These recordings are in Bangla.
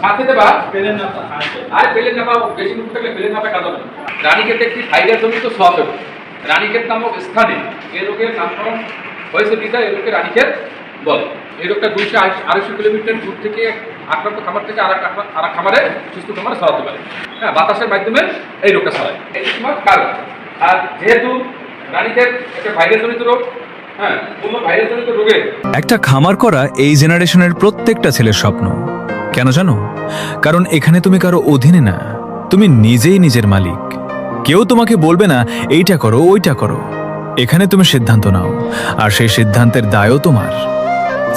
সাথে দেবা পেলেন না আর পেলেন না পাবো বেশি মুখ থাকলে পেলেন না পাবে কাজ হবে। রানীক্ষেতে একটি ভাইরাস জনিত শক হবে। রানীক্ষেত নামক স্থানে এই রোগের নামকরণ হয়েছে বিধায় এই রোগকে রানীক্ষেত বলে। এই রোগটা 200-250 কিলোমিটার দূর থেকে আক্রান্ত খামার থেকে আর এক খামারে সুস্থ খামারে ছড়াতে পারে। হ্যাঁ, বাতাসের মাধ্যমে এই রোগটা ছড়ায়। এই তোমার কারণ। আর যেহেতু রানীক্ষেত একটা ভাইরাস জনিত রোগ, হ্যাঁ, কোনো ভাইরাস জনিত রোগের একটা খামার করা এই জেনারেশনের প্রত্যেকটা ছেলের স্বপ্ন। কেন জানো? কারণ এখানে তুমি কারো অধীনে না, তুমি নিজেই নিজের মালিক। কেউ তোমাকে বলবে না এইটা করো ওইটা করো। এখানে তুমি সিদ্ধান্ত নাও, আর সেই সিদ্ধান্তের দায়ও তোমার।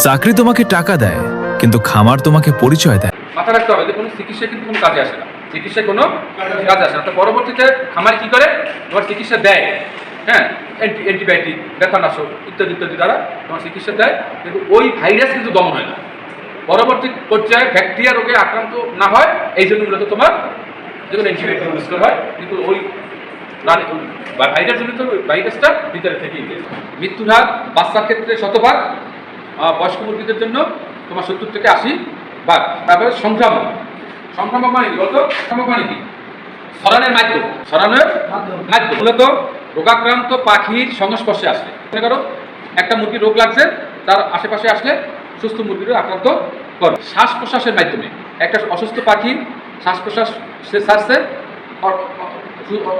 চাকরি তোমাকে টাকা দেয়, কিন্তু খামার তোমাকে পরিচয় দেয়। মাথা রাখতে হবে যে কোনো চিকিৎসা কিন্তু কোনো কাজে আসে না। চিকিৎসা কোনো কাজে আসে না। তো পরবর্তীতে খামার কি করে তোমার চিকিৎসা দেয়, হ্যাঁ, অ্যান্টিবায়োটিক, ব্যথানাশক ইত্যাদি ইত্যাদি দ্বারা তোমার চিকিৎসা দেয়, কিন্তু ওই ভাইরাস কিন্তু দমন হয় না। পরবর্তী পর্যায়ে ব্যাকটেরিয়া রোগে আক্রান্ত না হয়, এই জন্য মূলত তোমার যেমন অ্যান্টিবায়োটিক ইউজ করা হয়, কিন্তু ওই ভাইরাস জনিত ভাইরাসটা ভিতরে থেকেই যায়। মৃত্যুর হার বাচ্চার ক্ষেত্রে 100%, বয়স্ক মুরগিদের জন্য তোমার 70 থেকে 80 ভাগ। তারপরে সংক্রামক মানে কি বলতো? সংক্রামক মানে কি? ছড়ানোর মাধ্যম মূলত রোগাক্রান্ত পাখির সংস্পর্শে আসলে, মনে করো একটা মুরগির রোগ লাগছে, তার আশেপাশে আসলে সুস্থ মুরগিরও আক্রান্ত করে। শ্বাস প্রশ্বাসের মাধ্যমে একটা অসুস্থ পাখি শ্বাস প্রশ্বাস সে ছাড়ছে,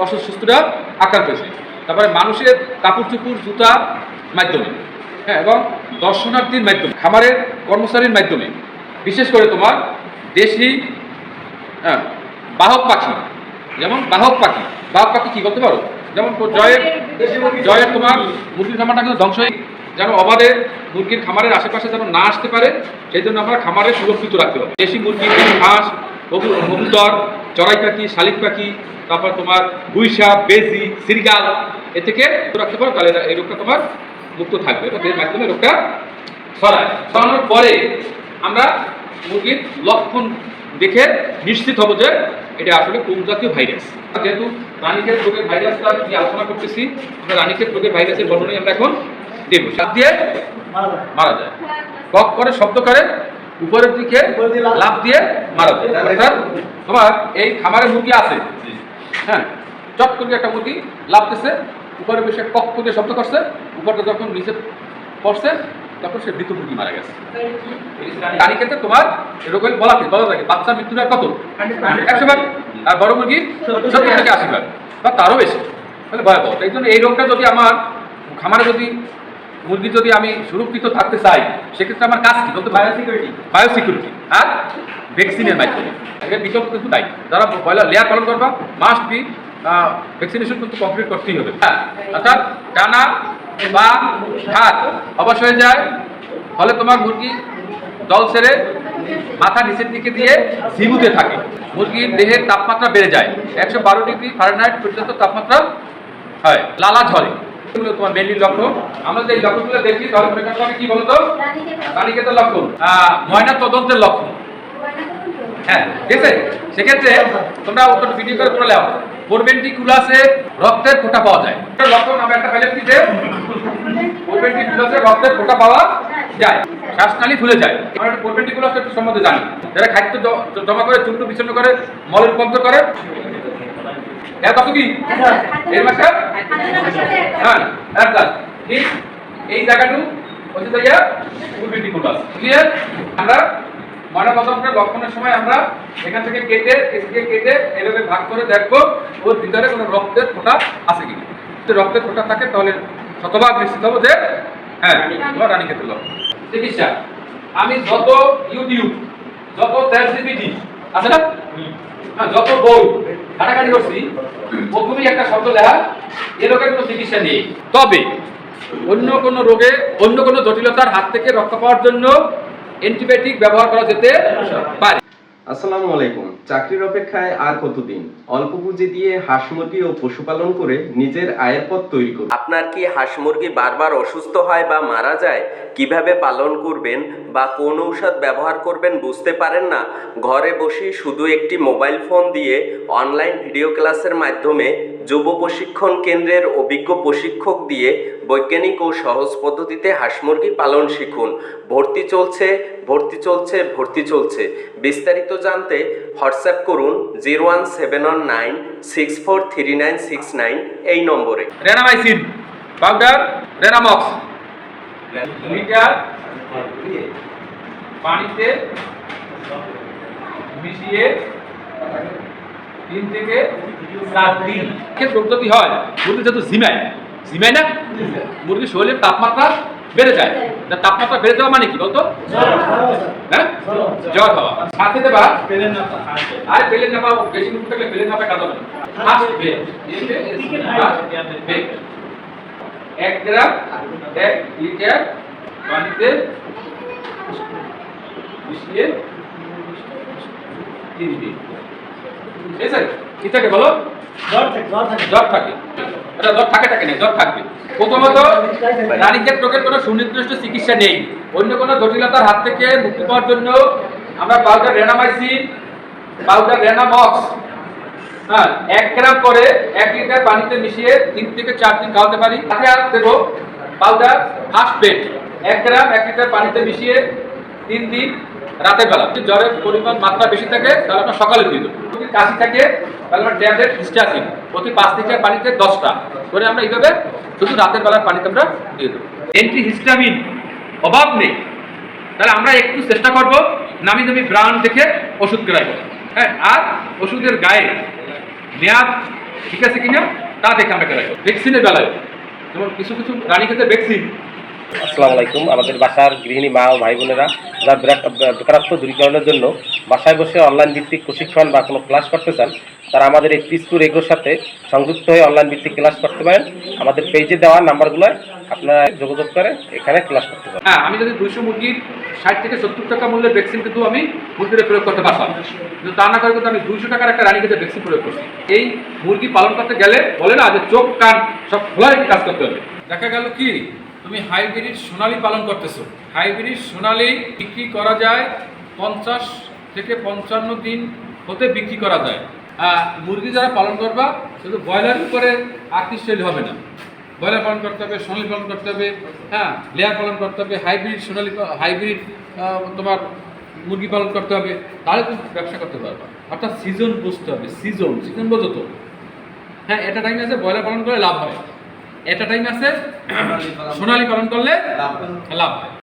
অসুস্থরা আক্রান্ত হয়েছে। তারপরে মানুষের কাপড় চুপড় জুতা মাধ্যমে, হ্যাঁ, এবং দর্শনার্থীর মাধ্যমে, খামারের কর্মচারীর মাধ্যমে, বিশেষ করে তোমার দেশি বাহক পাখি, যেমন বাহক পাখি কি করতে পারো? যেমন জয়ের তোমার মুরগির খামারটা কিন্তু ধ্বংস হয়ে, যেন অবাধে মুরগির খামারের আশেপাশে যেন না আসতে পারে, সেই জন্য আমরা খামারে সুরক্ষিত রাখতে হবে। দেশি মুরগি, হাঁস, কবুতর, চড়াই পাখি, শালিক পাখি, তারপর তোমার গুইসা, বেজি, সিরগাল, এ থেকে রাখতে পারো, তাহলে এই রোগটা তোমার মুক্ত থাকবে। এর মাধ্যমে রোগটা ছড়ানোর পরে আমরা মুরগির লক্ষণ দেখে নিশ্চিত হবো যে এটা আসলে কোন জাতীয় ভাইরাস। যেহেতু রানীক্ষেত রোগের ভাইরাসটা কি আলোচনা করতেছি, আমরা রানীক্ষেত রোগের ভাইরাসের বর্ণনাই আমরা এখন দেব। সাপ দিয়ে মারা যায়, কক করে শব্দ করে উপরের দিকে লাফ দিয়ে মারা যায়। অর্থাৎ তোমার এই খামারে মুরগি আছে, হ্যাঁ, চট করে একটা মুরগি লাফতেছে, উপরে বসে কক করে শব্দ করছে, উপরটা যখন নিচে পড়ছে তখন সে মৃত মুরগি মারা গেছে। রানীক্ষেতে তোমার এরকম বলা থাকে বাচ্চা মৃত্যুর হার কত? 100 ভাগ, আর বড় মুরগির 70 থেকে 80 ভাগ বা তারও বেশি। তাহলে ভয়াবহ। এই জন্য এই রোগটা যদি আমার খামারে মুরগি যদি আমি সুরক্ষিত থাকতে চাই, সেক্ষেত্রে আমার কাজ কি বলতে? বায়োসিকিউরিটি আর ভ্যাকসিনের মাধ্যমে। এর বিকল্প কিন্তু নাই। যারা ব্রয়লার লেয়ার পালন করবা, মাস্ট বি ভ্যাকসিনেশন কিন্তু কমপ্লিট করতেই হবে। হ্যাঁ, অর্থাৎ ডানা বা হাত অবশ হয়ে যায়, ফলে তোমার মুরগি দল ছেড়ে মাথা নিচের দিকে দিয়ে ঝিমুতে থাকে। মুরগির দেহের তাপমাত্রা বেড়ে যায়, 112 ডিগ্রি ফারেনহাইট পর্যন্ত তাপমাত্রা হয়, লালা ঝরে। এগুলো তোমার মেনলি লক্ষণ। আমরা যে লক্ষণগুলো দেখি, তাহলে সেখানে কি বলতো? রানীক্ষেতের লক্ষণ, ময়না তদন্তের লক্ষণ। হ্যাঁ, ঠিক আছে। সেক্ষেত্রে তোমরা ওটা ভিডিও করে তোমরা লেও, পোরভেন্ট্রিকুলাসে রক্তের ফোঁটা পাওয়া যায়। লক্ষণ আমরা একটা ফেলে দিতে, পোরভেন্ট্রিকুলাসে রক্তের ফোঁটা পাওয়া যায়, শ্বাসনালী ফুলে যায়। আমরা একটা পোরভেন্ট্রিকুলাস একটু সম্বন্ধে জানি। যারা খাদ্য জমা করে, চূর্ণ বিচ্ছিন্ন করে, মলে রূপান্তর করে, এর কত কি এর মাসে, হ্যাঁ, ঠিক এই জায়গাটু হচ্ছে যাইয়া পোরভেন্ট্রিকুলাস। ক্লিয়ার? আমরা ময়নাতদন্তের লক্ষণের সময় আমরা এখান থেকে কেটে এভাবে ভাগ করে দেখবো ওর ভিতরে কোনো রক্তের ফোঁটা আছে কিনা। যদি রক্তের ফোঁটা থাকে তাহলে শতভাগ নিশ্চিত হবো যে হ্যাঁ, তোমার রানীক্ষেতের লক্ষণ। চিকিৎসা, আমি যত ইউটিউব, যত চ্যাটজিপিটি আছে না, যত বই ঘাটাঘাটি করছি, প্রথমেই একটা শব্দ লেখা এ রোগের কোনো চিকিৎসা নেই। তবে অন্য কোনো রোগে, অন্য কোনো জটিলতার হাত থেকে রক্ষা পাওয়ার জন্য অ্যান্টিবায়োটিক ব্যবহার করা যেতে পারে। আসসালামু আলাইকুম। চাকরির অপেক্ষায় আর কতদিন? অল্প পুঁজি দিয়ে হাঁস মুরগি ও পশুপালন করে নিজের আয়ের পথ তৈরি করুন। আপনার কি হাঁস মুরগি বারবার অসুস্থ হয় বা মারা যায়? কিভাবে পালন করবেন বা কোন ঔষধ ব্যবহার করবেন বুঝতে পারেন না? ঘরে বসে শুধু একটি মোবাইল ফোন দিয়ে অনলাইন ভিডিও ক্লাসের মাধ্যমে যুব প্রশিক্ষণ কেন্দ্রের অভিজ্ঞ প্রশিক্ষক দিয়ে বৈজ্ঞানিক ও সহজ পদ্ধতিতে হাঁস মুরগি পালন শিখুন। ভর্তি চলছে, ভর্তি চলছে, ভর্তি চলছে। বিস্তারিত জানতে হোয়াটসঅ্যাপ করুন 01796439669 এই নম্বরে। রেনামাইসিন পাউডার, রেনামক্স লিটার পানিতে মিশিয়ে 3 থেকে 7 দিন ক্ষেত্রে যদি হয়, মুরগি যেহেতু ঝিমায় না, মুরগির শরীরের তাপমাত্রা বেড়ে যায়। তাপমাত্রা বেড়ে যাওয়া মানে কি বলতো? হ্যাঁ, জ্বর হওয়া। সাথে দেবা আর পেলেন না পাও, বেশি মুখ থাকলে পেলেন না পায় কাজ হবে না। 1 গ্রাম 1 লিটার পানিতে মিশিয়ে 3 দিন। ঠিক আছে, কি থাকে বলো? জ্বর থাকে। এটা জ্বর থাকে না, জ্বর থাকবে। প্রথমত রানীক্ষেত রোগের কোনো সুনির্দিষ্ট চিকিৎসা নেই। অন্য কোনো জটিলতার হাত থেকে মুক্তি পাওয়ার জন্য আমরা পাউডার রেনামাইসিন, পাউডার রেনামক্স 1 গ্রাম করে 1 লিটার পানিতে মিশিয়ে 3 থেকে 4 দিন খাওয়াতে পারি। সাথে আর দেবো পাউডার ফার্স্ট বেড 1 গ্রাম 1 লিটার পানিতে মিশিয়ে 3 দিন রাতের বেলা। যদি জ্বরের পরিমাণ মাত্রা বেশি থাকে তাহলে আমরা সকালে দিয়ে দেবো। যদি কাশি থাকে তাহলে আমরা ট্যাবলেট হিস্টাসিন প্রতি 5 লিটার পানিতে 10টা করে আমরা এইভাবে শুধু রাতের বেলার পানিতে আমরা দিয়ে দেবো। অ্যান্টিহিস্টামিন অভাব নেই, তাহলে আমরা একটু চেষ্টা করব নামি দামি ব্র্যান্ড দেখে ওষুধ ক্রয় করা। হ্যাঁ, আর ওষুধের গায়ে মেয়াদ ঠিক আছে কিনা তা দেখে আমরা ক্রয় করব। ভ্যাকসিনের বেলায় যেমন কিছু রানীক্ষেতের ভ্যাকসিন। আসসালামু আলাইকুম। আমাদের বাসার গৃহিণী মা ও ভাই বোনেরা যারা বেকারত্ব দূরীকরণের জন্য বাসায় বসে অনলাইন ভিত্তিক প্রশিক্ষণ বা কোনো ক্লাস করতে চান, তারা আমাদের এই পিসপুর এগ্রোর সাথে সংযুক্ত হয়ে অনলাইন ভিত্তিক ক্লাস করতে পারেন। আমাদের পেজে দেওয়া নাম্বারগুলো আপনারা যোগাযোগ করে এখানে ক্লাস করতে পারেন। হ্যাঁ, আমি যদি 200 মুরগির 60 থেকে 70 টাকা মূল্যের ভ্যাকসিন কিন্তু আমি মুরগিতে প্রয়োগ করতে পারতাম, কিন্তু তা না করে কিন্তু আমি 200 টাকার একটা রানীক্ষেতের ভ্যাকসিন প্রয়োগ করছি। এই মুরগি পালন করতে গেলে বলে না যে চোখ কান সব খোলা রেখে কাজ করতে হবে। দেখা গেল কি তুমি হাইব্রিড সোনালী পালন করতেছো, হাইব্রিড সোনালী বিক্রি করা যায় 50 থেকে 55 দিন হতে বিক্রি করা যায়। মুরগি যারা পালন করবা শুধু ব্রয়লার উপরে আকৃষ্ট হবে না, ব্রয়লার পালন করতে হবে, সোনালী পালন করতে হবে, হ্যাঁ লেয়ার পালন করতে হবে, হাইব্রিড তোমার মুরগি পালন করতে হবে, তাহলে তুমি ব্যবসা করতে পারবা। অর্থাৎ সিজন বুঝতে হবে, সিজন বোঝো তো। হ্যাঁ, এটা টাইম আছে ব্রয়লার পালন করে লাভ হয়, এটা টাইম আছে সোনালী পালন করলে লাভ হয়।